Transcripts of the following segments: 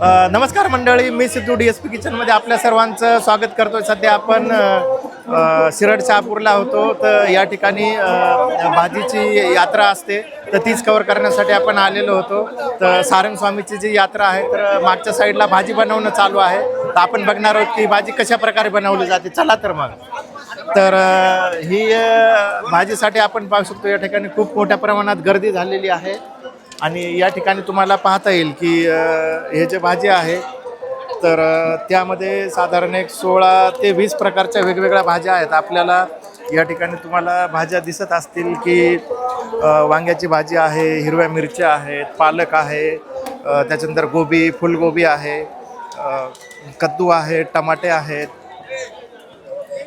नमस्कार मंडळी, मी सिद्धू DSP किचनमध्ये आपल्या सर्वांचं स्वागत करतोय. सध्या आपण शिरड शहापूरला होतो. तर या ठिकाणी भाजीची यात्रा असते, तर तीच कव्हर करण्यासाठी आपण आलेलो होतो. तर सारंग स्वामीची जी यात्रा आहे, तर मागच्या साईडला भाजी बनवणं चालू आहे. तर आपण बघणार आहोत की भाजी कशा प्रकारे बनवली जाते. चला तर मग. तर ही भाजीसाठी आपण पाहू शकतो या ठिकाणी खूप मोठ्या प्रमाणात गर्दी झालेली आहे. आणि या ठिकाणी तुम्हाला पाहता येईल की हे जे भाजी आहे, तर त्यामध्ये साधारण एक 16 ते 20 प्रकारच्या वेगवेगळ्या भाज्या आहेत. आपल्याला या ठिकाणी तुम्हाला भाज्या दिसत असतील की वांग्याची भाजी आहे, हिरव्या मिरच्या आहेत, पालक आहे, त्याच्यानंतर गोबी, फुलगोबी आहे, कद्दू आहे, टमाटे आहेत.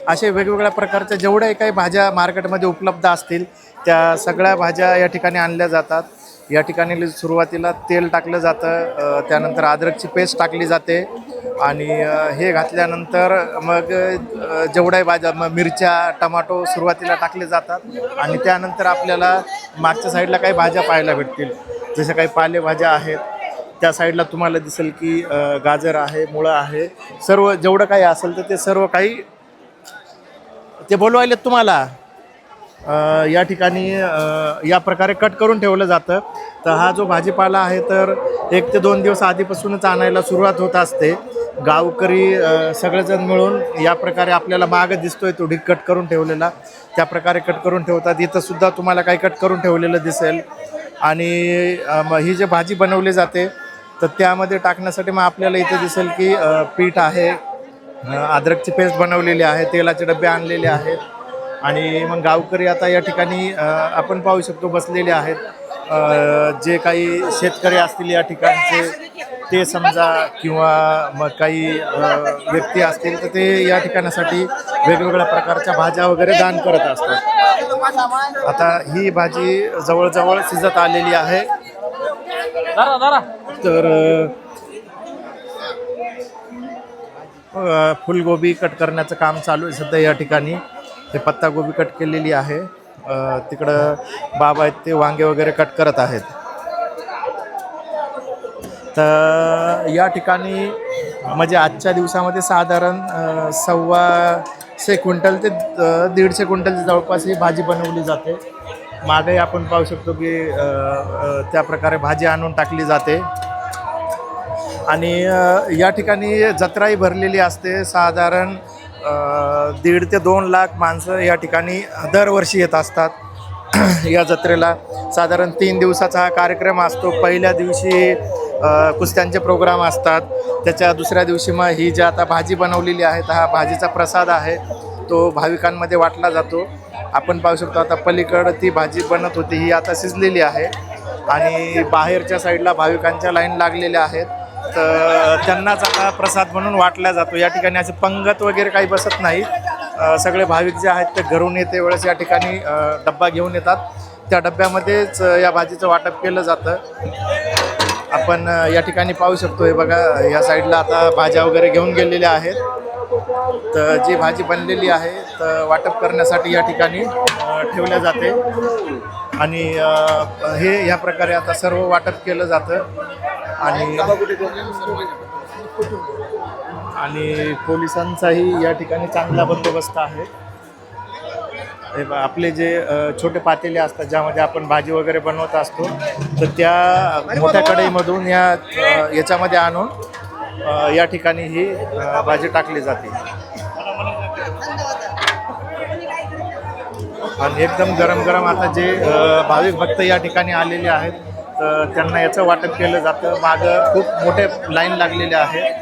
असे वेगवेगळ्या प्रकारच्या जेवढ्याही काही भाज्या मार्केटमध्ये उपलब्ध असतील त्या सगळ्या भाज्या या ठिकाणी आणल्या जातात. या ठिकाणी सुरुवातीला तेल टाकलं जातं, त्यानंतर अद्रकची पेस्ट टाकली जाते आणि हे घातल्यानंतर मग जेवढ्याही भाज्या मिरच्या, टमाटो सुरुवातीला टाकले जातात आणि त्यानंतर आपल्याला मागच्या साईडला काही भाज्या पाहायला भेटतील. जशा काही पालेभाज्या आहेत, त्या साईडला तुम्हाला दिसेल की गाजर आहे, मुळं आहे, सर्व जेवढं काही असेल तर ते सर्व काही ते बोलवायलेत तुम्हाला. या ठिकाणी या प्रकारे कट करून ठेवलं जातं. तर हा जो भाजीपाला आहे, तर 1 ते 2 दिवस आधीपासूनच आणायला सुरुवात होत असते. गावकरी सगळेजण मिळून या प्रकारे आपल्याला माग दिसतोय तो ढीग कट करून ठेवलेला, त्या प्रकारे कट करून ठेवतात. इथं सुद्धा तुम्हाला काही कट करून ठेवलेलं दिसेल. आणि ही जी भाजी बनवली जाते, तर त्यामध्ये टाकण्यासाठी मग आपल्याला इथं दिसेल की पीठ आहे, अद्रकची पेस्ट बनवलेली आहे, तेलाचे डबे आणलेले आहेत. आणि मग गावकरी आता या ठिकाणी आपण पाहू शकतो बसलेले आहेत. जे काही शेतकरी असतील या ठिकाणचे, ते समजा, किंवा मग काही व्यक्ती असतील, तर ते या ठिकाणासाठी वेगवेगळ्या प्रकारच्या भाज्या वगैरे दान करत असतात. आता ही भाजी जवळजवळ शिजत आलेली आहे. तर फुलगोबी कट करण्याचं काम चालू आहे सध्या या ठिकाणी. ते पत्तागोबी कट केलेली आहे. तिकडं बाबा आहेत, ते वांगे वगैरे कट करत आहेत. तर या ठिकाणी म्हणजे आजच्या दिवसामध्ये साधारण 1.25 क्विंटल ते 1.5 क्विंटलची जवळपास ही भाजी बनवली जाते. मागे आपण पाहू शकतो की त्या प्रकारे भाजी आणून टाकली जाते. आणि या ठिकाणी जत्राही भरलेली असते. साधारण 1.5 ते 2 लाख माणसं या ठिकाणी दरवर्षी येत असतात. या जत्रेला साधारण 3 दिवसाचा हा कार्यक्रम असतो. पहिल्या दिवशी कुस्त्यांचे प्रोग्राम असतात. त्याच्या दुसऱ्या दिवशी मग ही जी आता भाजी बनवलेली आहे, तर हा भाजीचा प्रसाद आहे, तो भाविकांमध्ये वाटला जातो. आपण पाहू शकतो आता पलीकडं ती भाजी बनत होती, ही आता शिजलेली आहे आणि बाहेरच्या साईडला भाविकांच्या लाईन लागलेल्या आहेत. तर त्यांनाच आता प्रसाद म्हणून वाटला जातो. या ठिकाणी असे पंगत वगैरे काही बसत नाही. सगळे भाविक जे आहेत ते घरून येते वेळेस या ठिकाणी डब्बा घेऊन येतात. त्या डब्यामध्येच या भाजीचं वाटप केलं जातं. आपण या ठिकाणी पाहू शकतो. हे बघा, या साईडला आता भाज्या वगैरे घेऊन गेलेल्या आहेत. तर जी भाजी बनलेली आहे तर वाटप करण्यासाठी या ठिकाणी ठेवल्या जाते. आणि हे या प्रकारे आता सर्व वाटप केलं जातं. आणि पोलिसांचाही या ठिकाणी चांगला बंदोबस्त आहे. आपले जे छोटे पातेले असतात, ज्यामध्ये आपण भाजी वगैरे बनवत असतो, तर त्या मोठ्या कढईमधून याच्यामध्ये आणून या ठिकाणी ही भाजी टाकली जाते. आणि एकदम गरम गरम आता जे भाविक भक्त या ठिकाणी आलेले आहेत, तर त्यांना याचं वाटप केलं जातं. मागं खूप मोठे लाईन लागलेले आहेत.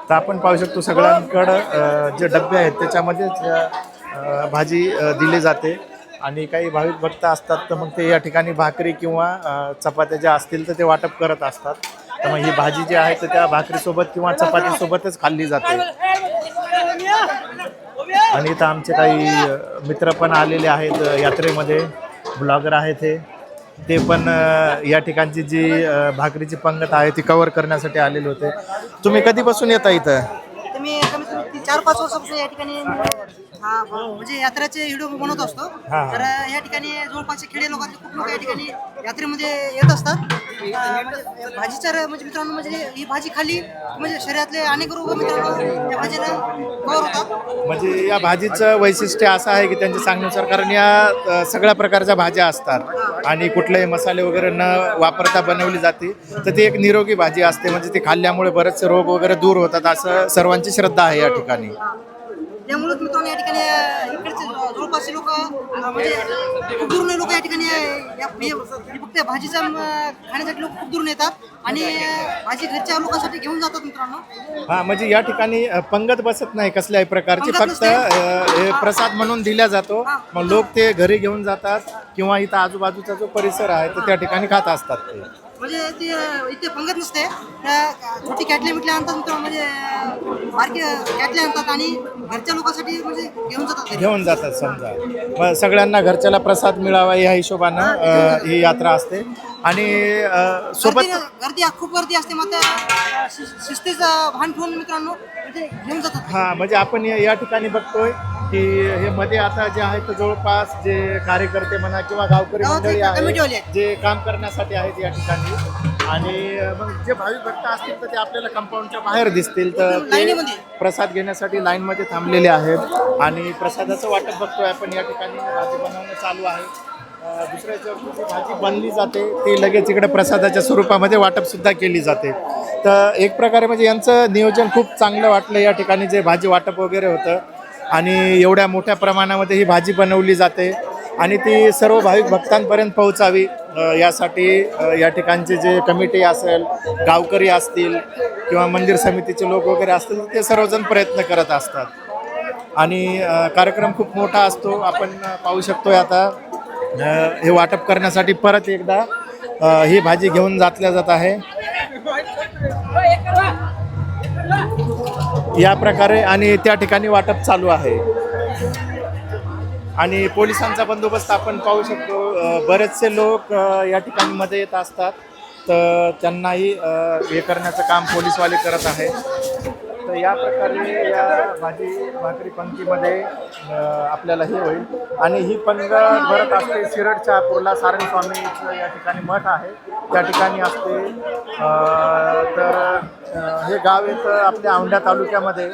तर आपण पाहू शकतो सगळ्यांकडं जे डबे आहेत त्याच्यामध्येच भाजी दिली जाते. आणि काही भाविक भक्त असतात, तर मग ते या ठिकाणी भाकरी किंवा चपात्या ज्या असतील तर ते वाटप करत असतात. तर मग ही भाजी जी आहे तर त्या भाकरीसोबत किंवा चपातीसोबतच खाल्ली जाते. आणि इथं आमचे काही मित्र पण आलेले आहेत यात्रेमध्ये, ब्लॉगर आहेत ते पण या ठिकाणची जी भाकरीची पंगत आहे ती कव्हर करण्यासाठी आलेले होते. तुम्ही कधीपासून येता इथं? तुम्ही कमीत कमी 4-5 वर्षापासून या ठिकाणी म्हणजे यात्रेचे व्हिडिओ बनवत असतो. तर या ठिकाणी जवळपासचे खेडे लोकांचे खूप लोक या ठिकाणी यात्रेमध्ये येत असतात. म्हणजे भाजीचा म्हणजे मित्रांनो म्हणजे ही भाजी खाली म्हणजे शरीरातले अनेक रोग मित्रांनो या भाजीला कव्हर होतात. म्हणजे या भाजीचं वैशिष्ट्य असं आहे की त्यांच्या सांगण्यानुसार, कारण या सगळ्या प्रकारच्या भाज्या असतात आणि कुठलेही मसाले वगैरे न वापरता बनवली जाते, तर ती एक निरोगी भाजी असते. म्हणजे ती खाल्ल्यामुळे बरेचसे रोग वगैरे दूर होतात असं सर्वांची श्रद्धा आहे या ठिकाणी. त्यामुळेच मित्रांनो या ठिकाणी इकडचे जवळपासचे लोक म्हणजे खूप दुरून लोक या ठिकाणी फक्त भाजीचा खाण्यासाठी लोक खूप दुरून येतात आणि भाजी घरच्या लोकांसाठी घेऊन जातात मित्रांनो. हा, म्हणजे या ठिकाणी पंगत बसत नाही कसल्याही प्रकारची, पंगत फक्त हे प्रसाद म्हणून दिला जातो. मग लोक ते घरी घेऊन जातात किंवा इथं आजूबाजूचा जो परिसर आहे तर त्या ठिकाणी खात असतात ते. म्हणजे ते इथे पंगत नसते, छोटी कॅटले मिटले आणतात मित्रांनो, म्हणजे बारके कॅटले आणतात आणि घरच्या लोकांसाठी म्हणजे घेऊन जातात समजा. मग सगळ्यांना घरच्याला प्रसाद मिळावा या हिशोबानं ही यात्रा असते. आणि सोबत गर्दी खूप गर्दी असते, मात्र शिस्तीचं भान ठेवून मित्रांनो म्हणजे घेऊन जातात. हा, म्हणजे आपण या ठिकाणी बघतोय की हे मध्ये आता जे आहे तर जवळपास जे कार्यकर्ते म्हणा किंवा गावकरी मंडळी आहेत जे काम करण्यासाठी आहेत या ठिकाणी. आणि मग जे भाविक भक्त असतील तर ते आपल्याला कंपाऊंडच्या बाहेर दिसतील, तर ते प्रसाद घेण्यासाठी लाईनमध्ये थांबलेले आहेत. आणि प्रसादाचं वाटप बघतोय आपण या ठिकाणी. भाजी बनवणं चालू आहे. दुसऱ्या जी भाजी बनली जाते ती लगेच इकडे प्रसादाच्या स्वरूपामध्ये वाटपसुद्धा केली जाते. तर एक प्रकारे म्हणजे यांचं नियोजन खूप चांगलं वाटलं या ठिकाणी, जे भाजी वाटप वगैरे होतं आणि एवढ्या मोठ्या प्रमाणामध्ये ही भाजी बनवली जाते आणि ती सर्व भाविक भक्तांपर्यंत पोहोचावी यासाठी या ठिकाणचे जे कमिटी असेल, गावकरी असतील किंवा मंदिर समितीचे लोक वगैरे असतील, ते सर्वजण प्रयत्न करत असतात. आणि कार्यक्रम खूप मोठा असतो. आपण पाहू शकतोय आता हे वाटप करण्यासाठी परत एकदा ही भाजी घेऊन जात आहे या प्रकारे. आणि त्या ठिकाणी वाटप चालू आहे आणि पोलिसांचा बंदोबस्त आपण पाहू शकतो. बरेचसे लोक या ठिकाणी मध्ये येत असतात, तर त्यांनाही हे करण्याचं काम पोलीसवाले करत आहेत. तर या प्रकारे या भाजी भाकरी पंक्तीमध्ये आपल्याला हे होईल. आणि ही पंगत भरत असते शिरड शहापूरला सारंग स्वामीचं या ठिकाणी मठ आहे त्या ठिकाणी असते. तर हे गाव येतं आपल्या औंढा तालुक्यामध्ये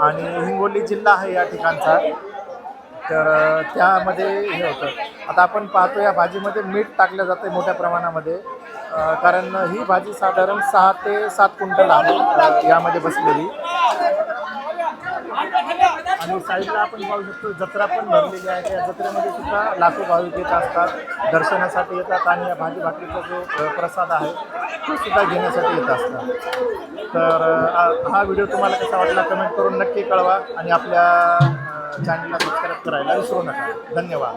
आणि हिंगोली जिल्हा आहे या ठिकाणचा. तर त्यामध्ये हे होतं. आता आपण पाहतो या भाजीमध्ये मीठ टाकलं जातं मोठ्या प्रमाणामध्ये, कारण ही भाजी साधारण 6 ते 7 क्विंटल आहे यामध्ये बसलेली. आणि साईडला आपण पाहू शकतो जत्रा पण भरलेली आहे. त्या जत्रेमध्ये सुद्धा लाखो भाविक येत असतात, दर्शनासाठी येतात आणि या भाजी भाकरीचा जो प्रसाद आहे तो सुद्धा घेण्यासाठी येत असतात. तर हा व्हिडिओ तुम्हाला कसा वाटला कमेंट करून नक्की कळवा आणि आपल्या चॅनलला सबस्क्राईब करायला विसरू नका. धन्यवाद.